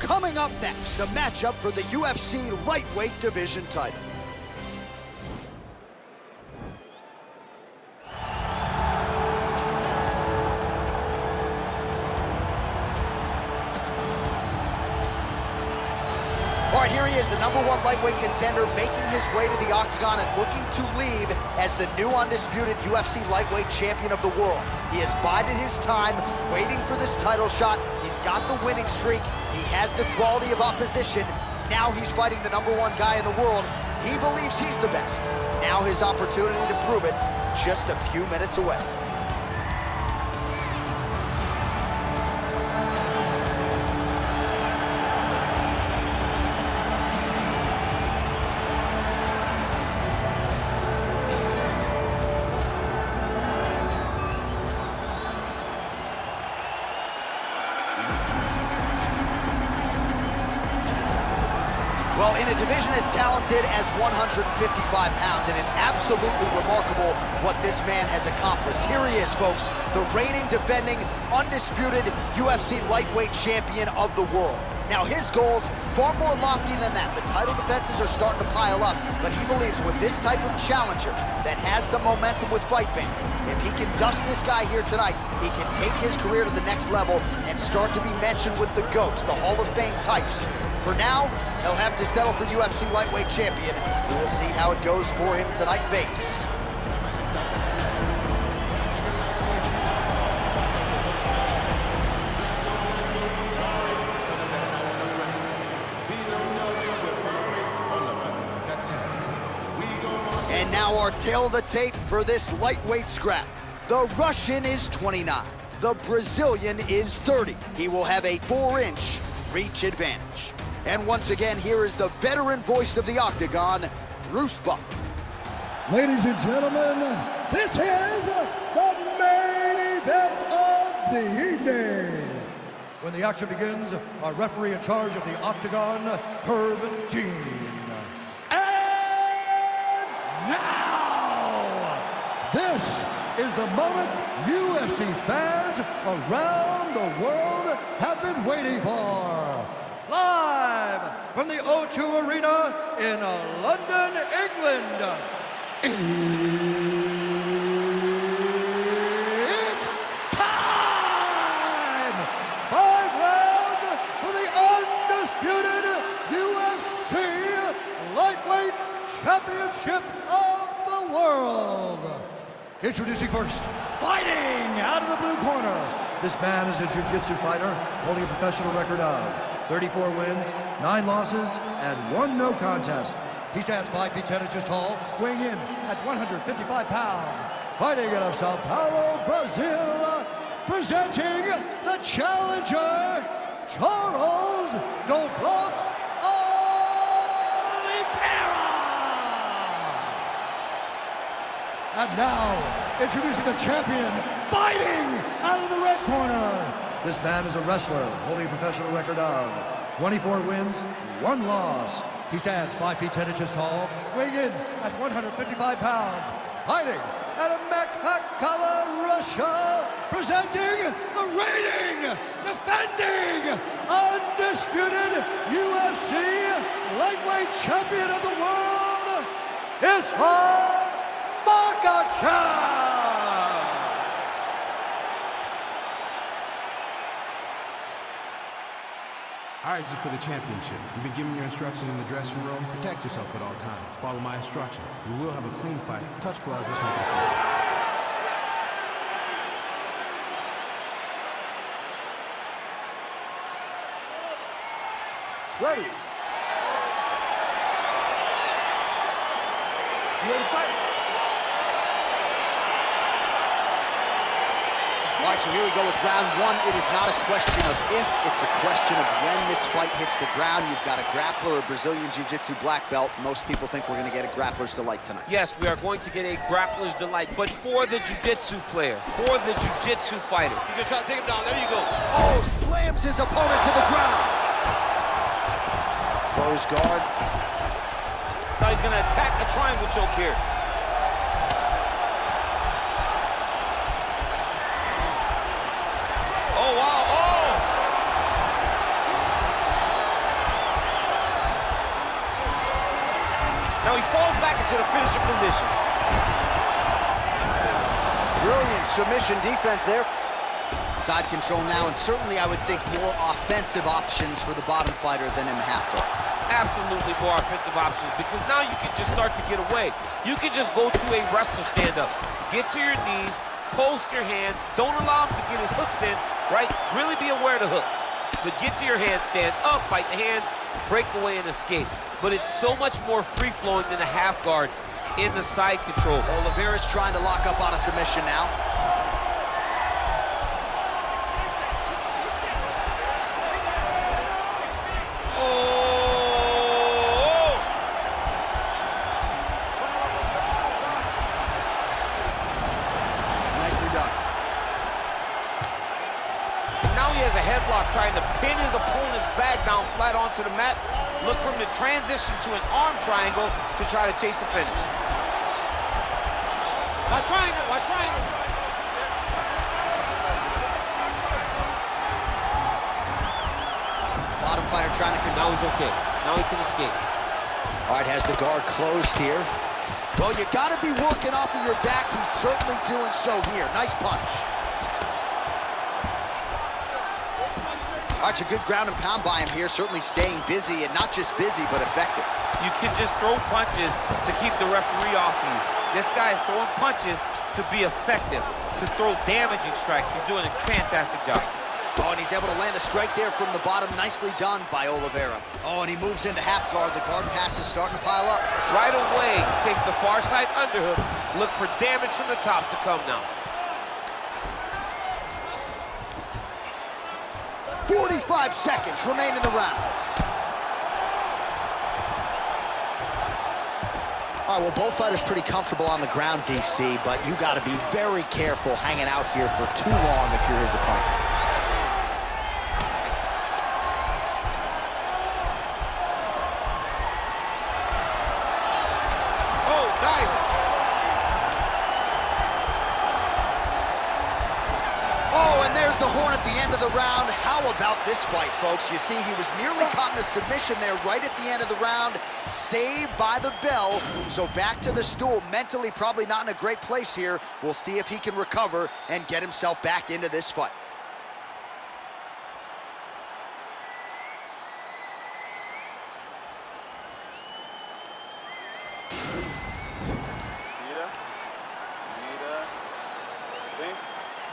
Coming up next, the matchup for the UFC lightweight division title. All right, here he is, the #1 lightweight contender, making his way to the octagon and looking to leave as the new undisputed UFC lightweight champion of the world. He has bided his time, waiting for this title shot. He's got the winning streak. He has the quality of opposition. Now he's fighting the #1 guy in the world. He believes he's the best. Now his opportunity to prove it, just a few minutes away. Well, in a division as talented as 155 pounds, it is absolutely remarkable what this man has accomplished. Here he is, folks, the reigning, defending, undisputed UFC lightweight champion of the world. Now, his goals, far more lofty than that. The title defenses are starting to pile up, but he believes with this type of challenger that has some momentum with fight fans, if he can dust this guy here tonight, he can take his career to the next level and start to be mentioned with the GOATs, the Hall of Fame types. For now, he'll have to settle for UFC lightweight champion. We'll see how it goes for him tonight, Vegas. And now our tail of the tape for this lightweight scrap. The Russian is 29. The Brazilian is 30. He will have a 4-inch reach advantage. And once again, here is the veteran voice of the octagon, Bruce Buffer. Ladies and gentlemen, this is the main event of the evening. When the action begins, our referee in charge of the octagon, Herb Dean. And now, this is the moment UFC fans around the world have been waiting for. Live from the O2 Arena in London, England. It's time! 5 rounds for the undisputed UFC Lightweight Championship of the world. Introducing first, fighting out of the blue corner. This man is a jiu-jitsu fighter holding a professional record of 34 wins, 9 losses, and 1 no contest. He stands 5 feet 10 inches tall, weighing in at 155 pounds. Fighting out of Sao Paulo, Brazil, presenting the challenger, Charles Doblox Oliveira. And now, introducing the champion, fighting out of the red corner. This man is a wrestler holding a professional record of 24 wins, 1 loss. He stands 5 feet 10 inches tall, weighing in at 155 pounds. Fighting out of Makhachev, Russia, presenting the reigning, defending, undisputed UFC lightweight champion of the world, Islam Makhachev. All right, this is for the championship. You've been given your instructions in the dressing room. Protect yourself at all times. Follow my instructions. We will have a clean fight. Touch gloves, let's make it fun. Ready. You ready to fight? All right, so here we go with round 1. It is not a question of if, it's a question of when this fight hits the ground. You've got a grappler, a Brazilian Jiu-Jitsu black belt. Most people think we're going to get a grappler's delight tonight. Yes, we are going to get a grappler's delight, but for the Jiu-Jitsu player, for the Jiu-Jitsu fighter. He's going to try to take him down. There you go. Oh, slams his opponent to the ground. Close guard. Now he's going to attack a triangle choke here. Oh, wow. Oh! into the finishing position. Brilliant submission defense there. Side control now, and certainly I would think more offensive options for the bottom fighter than in the half guard. Absolutely more offensive options, because now you can just start to get away. You can just go to a wrestler stand-up. Get to your knees, post your hands, don't allow him to get his hooks in, right? Really be aware of the hooks. But get to your hands, stand up, fight the hands, break away and escape. But it's so much more free-flowing than a half guard in the side control. Oliveira's trying to lock up on a submission now. A headlock trying to pin his opponent's back down flat onto the mat. Look for him to transition to an arm triangle to try to chase the finish. Watch triangle, watch triangle. Bottom fighter trying to Now he's okay. Now he can escape. All right, has the guard closed here. Well, you got to be working off of your back. He's certainly doing so here. Nice punch. All right, a good ground and pound by him here, certainly staying busy, and not just busy, but effective. You can just throw punches to keep the referee off of you. This guy is throwing punches to be effective, to throw damaging strikes. He's doing a fantastic job. Oh, and he's able to land a strike there from the bottom. Nicely done by Oliveira. Oh, and he moves into half guard. The guard pass is starting to pile up. Right away, he takes the far side underhook. Look for damage from the top to come now. 45 seconds remain in the round. All right, well, both fighters pretty comfortable on the ground, DC, but you got to be very careful hanging out here for too long if you're his opponent. Oh, nice. Oh, and there's the horn at the end of the round. How about this fight, folks? You see, he was nearly caught in a submission there right at the end of the round. Saved by the bell. So back to the stool. Mentally probably not in a great place here. We'll see if he can recover and get himself back into this fight. Bem,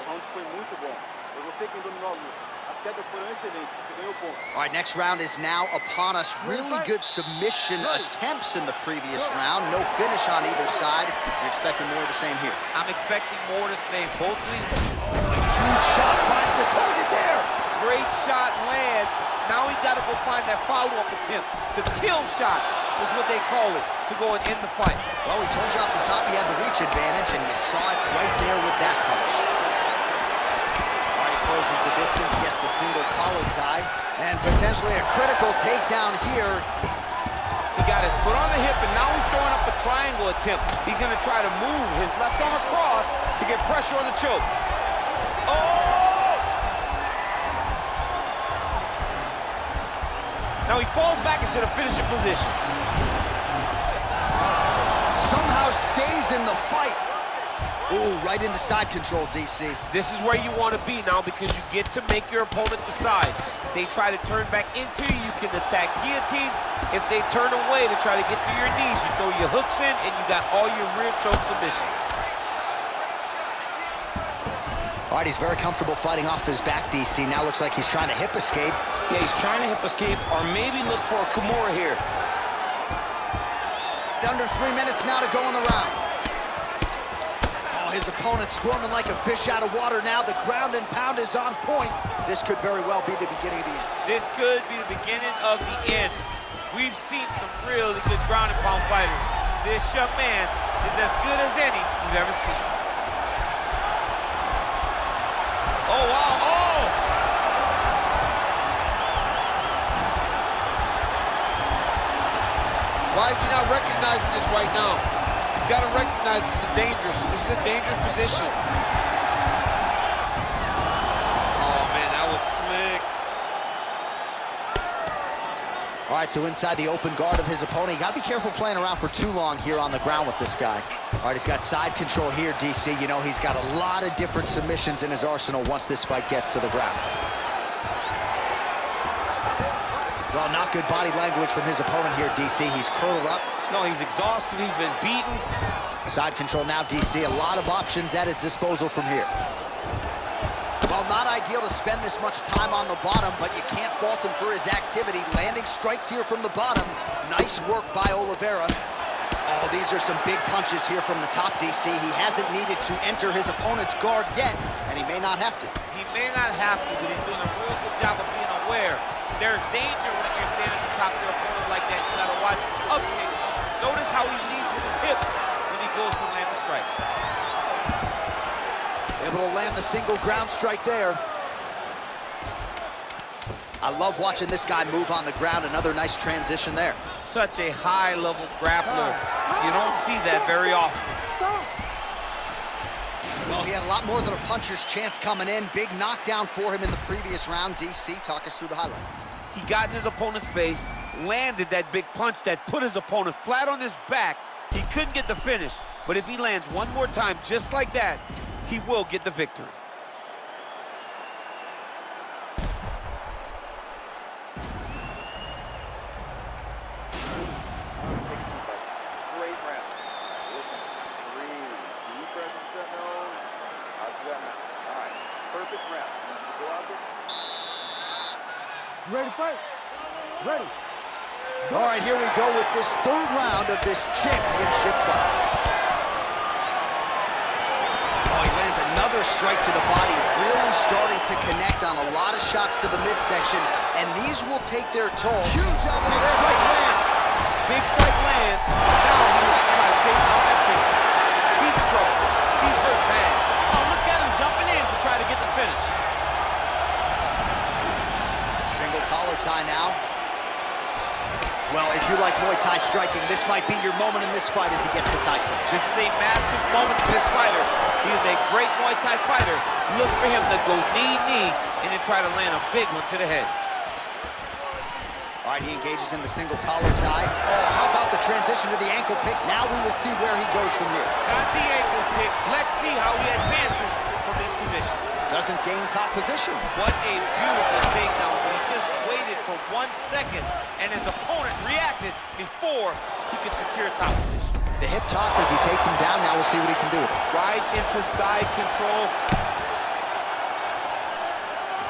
o round foi muito bom. Foi você quem dominou a luta. As quedas foram excelentes, você ganhou ponto. All right, next round is now upon us. Really good submission attempts in the previous round. No finish on either side. You're expecting more of the same here. I'm expecting more to say. Both of these. Huge shot finds the target there. Great shot lands. Now he's got to go find that follow-up attempt. The kill shot is what they call it, to go and end the fight. Well, we told you off the top he had the reach advantage, and you saw it right there with that punch. All right, he closes the distance, gets the single collar tie, and potentially a critical takedown here. He got his foot on the hip, and now he's throwing up a triangle attempt. He's going to try to move his left arm across to get pressure on the choke. Oh! Now he falls back into the finishing position. Somehow stays in the fight. Ooh, right into side control, DC. This is where you want to be now, because you get to make your opponent decide. They try to turn back into you, you can attack guillotine. If they turn away to try to get to your knees, you throw your hooks in, and you got all your rear choke submissions. All right, he's very comfortable fighting off his back, DC. Now looks like he's trying to hip escape. Yeah, he's trying to hip escape, or maybe look for a Kimura here. Under 3 minutes now to go in the round. Oh, his opponent squirming like a fish out of water now. The ground and pound is on point. This could very well be the beginning of the end. This could be the beginning of the end. We've seen some really good ground and pound fighters. This young man is as good as any we've ever seen. Oh, wow, oh! Why is he not recognizing this right now? He's got to recognize this is dangerous. This is a dangerous position. Oh, man, that was slick. All right, so inside the open guard of his opponent, you gotta be careful playing around for too long here on the ground with this guy. All right, he's got side control here, DC. You know, he's got a lot of different submissions in his arsenal once this fight gets to the ground. Well, not good body language from his opponent here, DC. He's curled up. No, he's exhausted. He's been beaten. Side control now, DC. A lot of options at his disposal from here. Well, not ideal to spend this much time on the bottom, but you can't fault him for his activity. Landing strikes here from the bottom. Nice work by Oliveira. Oh, these are some big punches here from the top, DC. He hasn't needed to enter his opponent's guard yet, and he may not have to. He may not have to, but he's doing a real good job of being aware. There's danger when you're standing on top of your opponent like that. You gotta watch up kicks. Notice how he leads with his hips when he goes to land a strike. Able to land the single ground strike there. I love watching this guy move on the ground. Another nice transition there. Such a high-level grappler. You don't see that very often. Well, he had a lot more than a puncher's chance coming in. Big knockdown for him in the previous round. DC, talk us through the highlight. He got in his opponent's face, landed that big punch that put his opponent flat on his back. He couldn't get the finish, but if he lands one more time just like that, he will get the victory. Take a seat, buddy. Great round. Listen to me. Breathe. Deep breath into that nose. Out to that mouth. All right. Perfect round. I need you to go out there. Ready to fight? Ready. All right, here we go with this third round of this championship fight. Oh, he lands another strike to the body, really starting to connect on a lot of shots to the midsection, and these will take their toll. Huge on that strike lands. Big strike lands. Now he will try to take down that thing. He's in trouble. He's hurt bad. Oh, look at him jumping in to try to get the finish. Single collar tie now. Well, if you like Muay Thai striking, this might be your moment in this fight as he gets the tie clinch. This is a massive moment for this fighter. He is a great Muay Thai fighter. Look for him to go knee, and then try to land a big one to the head. All right, he engages in the single collar tie. Oh, how about the transition to the ankle pick? Now we will see where he goes from here. Got the ankle pick. Let's see how he advances from this position. Doesn't gain top position. What a beautiful takedown. He just waited for 1 second, and his opponent reacted before he could secure top position. The hip toss as he takes him down. Now we'll see what he can do with it. Right into side control.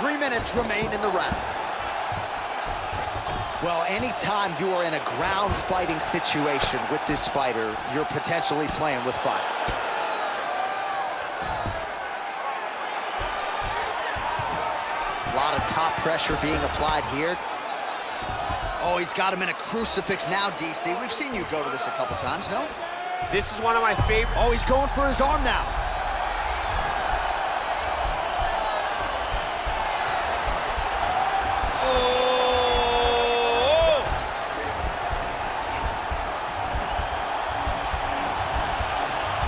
3 minutes remain in the round. Well, anytime you are in a ground fighting situation with this fighter, you're potentially playing with fire. A lot of top pressure being applied here. Oh, he's got him in a crucifix now, DC. We've seen you go to this a couple times, no? This is one of my favorite. Oh, he's going for his arm now. Oh!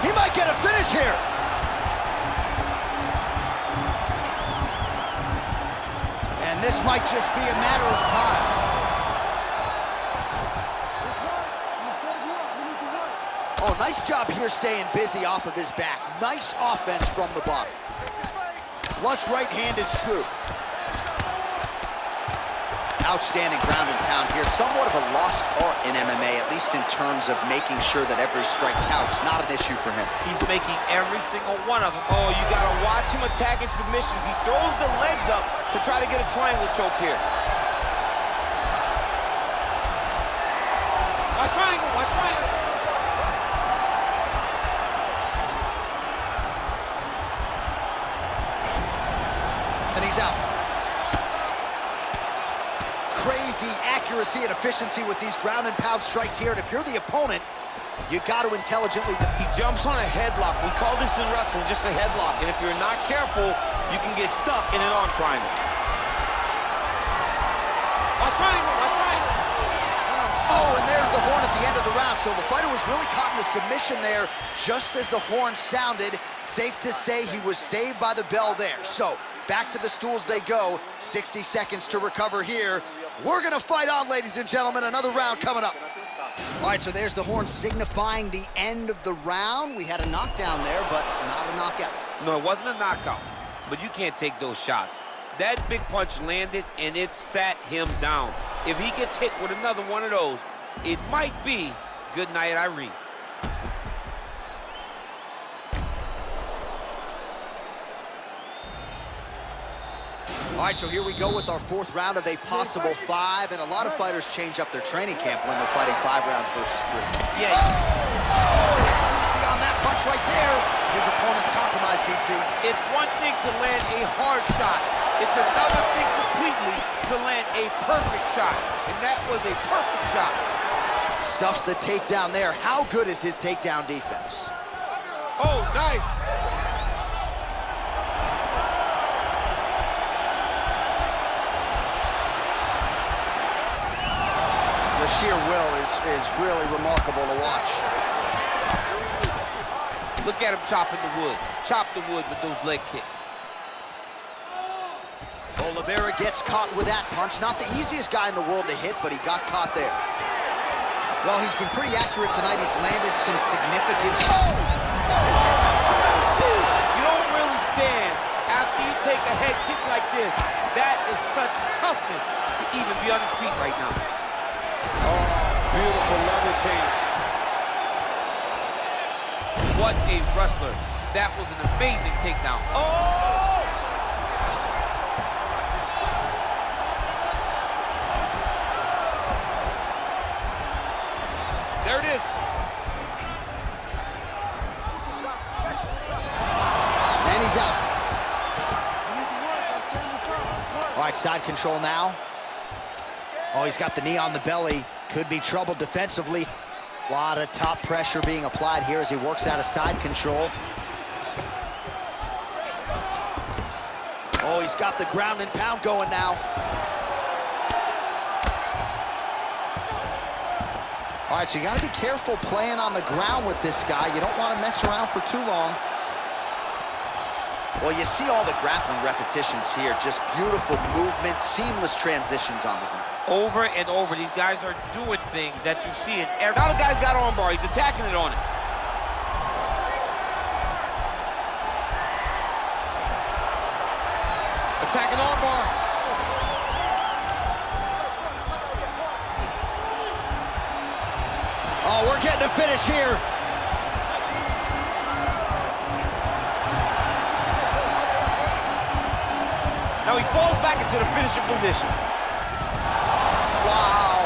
He might get a finish here. And this might just be a matter of time. Oh, nice job here staying busy off of his back. Nice offense from the bottom. Flush right hand is true. Outstanding ground and pound here. Somewhat of a lost art in MMA, at least in terms of making sure that every strike counts. Not an issue for him. He's making every single one of them. Oh, you gotta watch him attacking submissions. He throws the legs up to try to get a triangle choke here. Watch triangle, watch triangle. And he's out. Crazy accuracy and efficiency with these ground and pound strikes here. And if you're the opponent, you got to intelligently. He jumps on a headlock. We call this in wrestling just a headlock. And if you're not careful, you can get stuck in an arm triangle. Watch triangle, watch triangle. Oh, and there's the horn at the end of the round. So the fighter was really caught in a submission there just as the horn sounded. Safe to say he was saved by the bell there. So back to the stools they go. 60 seconds to recover here. We're gonna fight on, ladies and gentlemen. Another round coming up. All right, so there's the horn signifying the end of the round. We had a knockdown there, but not a knockout. No, it wasn't a knockout, but you can't take those shots. That big punch landed, and it sat him down. If he gets hit with another one of those, it might be good night, Irene. All right, so here we go with our fourth round of a possible 5, and a lot of fighters change up their training camp when they're fighting 5 rounds versus 3. Yeah. See on that punch right there, his opponent's compromised, DC. It's one thing to land a hard shot. It's another thing completely to land a perfect shot, and that was a perfect shot. Stuffs the takedown there. How good is his takedown defense? Oh, nice. The sheer will is really remarkable to watch. Look at him chopping the wood. Chop the wood with those leg kicks. Oliveira gets caught with that punch. Not the easiest guy in the world to hit, but he got caught there. Well, he's been pretty accurate tonight. He's landed some significant shots. You don't really stand after you take a head kick like this. That is such toughness to even be on his feet right now. Oh, beautiful level change. What a wrestler. That was an amazing takedown. Oh! There it is. And he's out. All right, side control now. Oh, he's got the knee on the belly. Could be trouble defensively. A lot of top pressure being applied here as he works out of side control. Oh, he's got the ground and pound going now. All right, so you gotta be careful playing on the ground with this guy. You don't want to mess around for too long. Well, you see all the grappling repetitions here. Just beautiful movement, seamless transitions on the ground. Over and over, these guys are doing things that you see in every... Now the guy's got arm bar, he's attacking it on it. Attacking arm bar. Oh, we're getting a finish here. Now he falls back into the finishing position. Wow.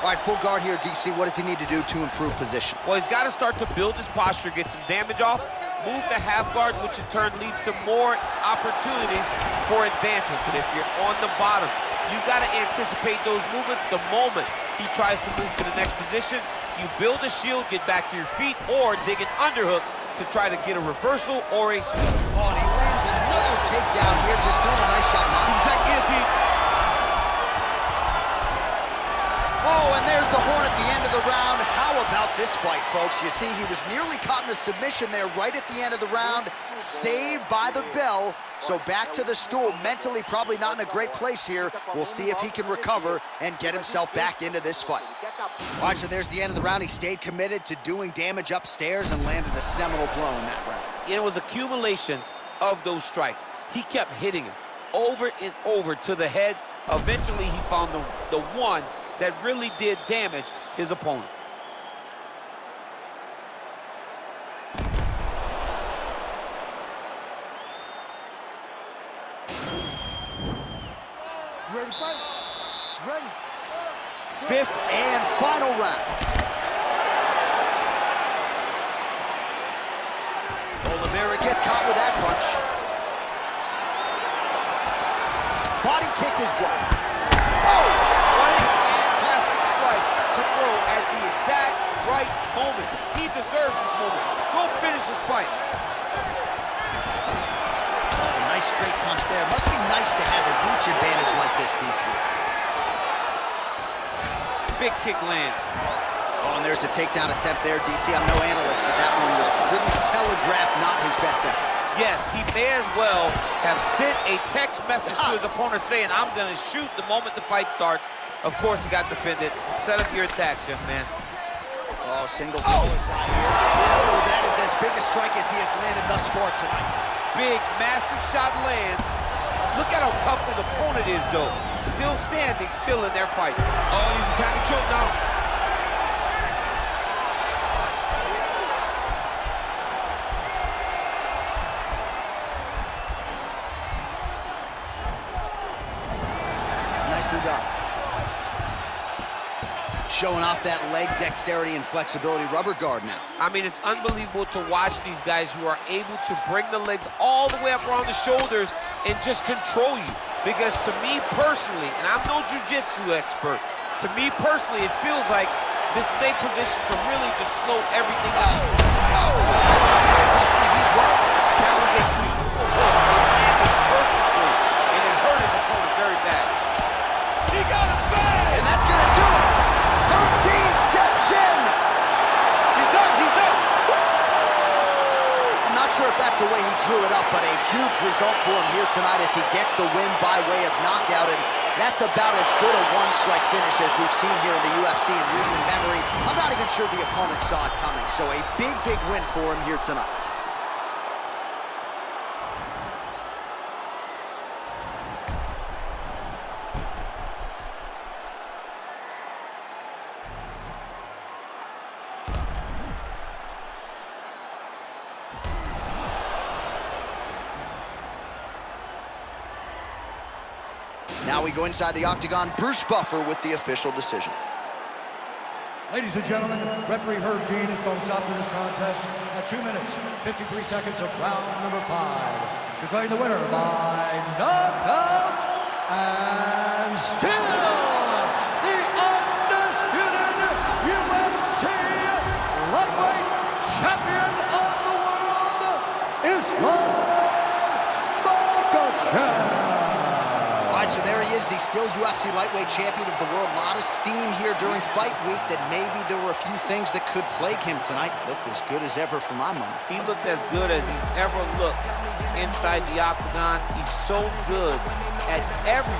All right, full guard here, DC. What does he need to do to improve position? Well, he's got to start to build his posture, get some damage off, move to half guard, which in turn leads to more opportunities for advancement. But if you're on the bottom, you got to anticipate those movements the moment he tries to move to the next position. You build a shield, get back to your feet, or dig an underhook to try to get a reversal or a sweep. Oh, and he lands another takedown here, just doing a nice job not. He's guillotine. Oh, and there's the horn at the end of the round. How about this fight, folks? You see, he was nearly caught in a submission there right at the end of the round, saved by the bell. So back to the stool, mentally probably not in a great place here. We'll see if he can recover and get himself back into this fight. All right, so there's the end of the round. He stayed committed to doing damage upstairs and landed a seminal blow in that round. It was accumulation of those strikes. He kept hitting him over and over to the head. Eventually, he found the one that really did damage his opponent. Ready, fight? Ready. Fifth and final round. Oliveira gets caught with that punch. Body kick is blocked. Oh! What a fantastic strike to throw at the exact right moment. He deserves this moment. Go finish this fight. Oh, nice straight punch there. Must be nice to have a reach advantage like this, DC. Big kick lands. Oh, and there's a takedown attempt there, DC. I'm no analyst, but that one was pretty telegraphed, not his best effort. Yes, he may as well have sent a text message to his opponent saying, I'm going to shoot the moment the fight starts. Of course, he got defended. Set up your attacks, young man. Oh, single collar tie here. Oh, that is as big a strike as he has landed thus far tonight. Big, massive shot lands. Look at how tough his opponent is, though. Still standing, still in their fight. Oh, he's attacking choke now. Nicely done. Showing off that leg dexterity and flexibility. Rubber guard now. I mean, it's unbelievable to watch these guys who are able to bring the legs all the way up around the shoulders and just control you. Because to me personally, and I'm no jiu-jitsu expert, to me personally, it feels like this is a position to really just slow everything down. He's right. That was a beautiful hook. It landed perfectly, and it hurt his opponent very bad. He got his bag! And that's going to do it. Herb Dean steps in. He's done, he's done. I'm not sure if that's the way he drew it up, but a huge result for him here tonight as he gets the win by way of knockout. And that's about as good a one-strike finish as we've seen here in the UFC in recent memory. I'm not even sure the opponent saw it coming. So a big, big win for him here tonight. Now we go inside the octagon. Bruce Buffer with the official decision. Ladies and gentlemen, referee Herb Dean is going to stop this contest at 2 minutes, 53 seconds of round number 5. Declaring the winner by knockout and still the undisputed UFC lightweight champion of the world, Islam Makhachev. All right, so there he is, the still UFC lightweight champion of the world. A lot of steam here during fight week that maybe there were a few things that could plague him tonight. Looked as good as ever for my money. He looked as good as he's ever looked inside the octagon. He's so good at every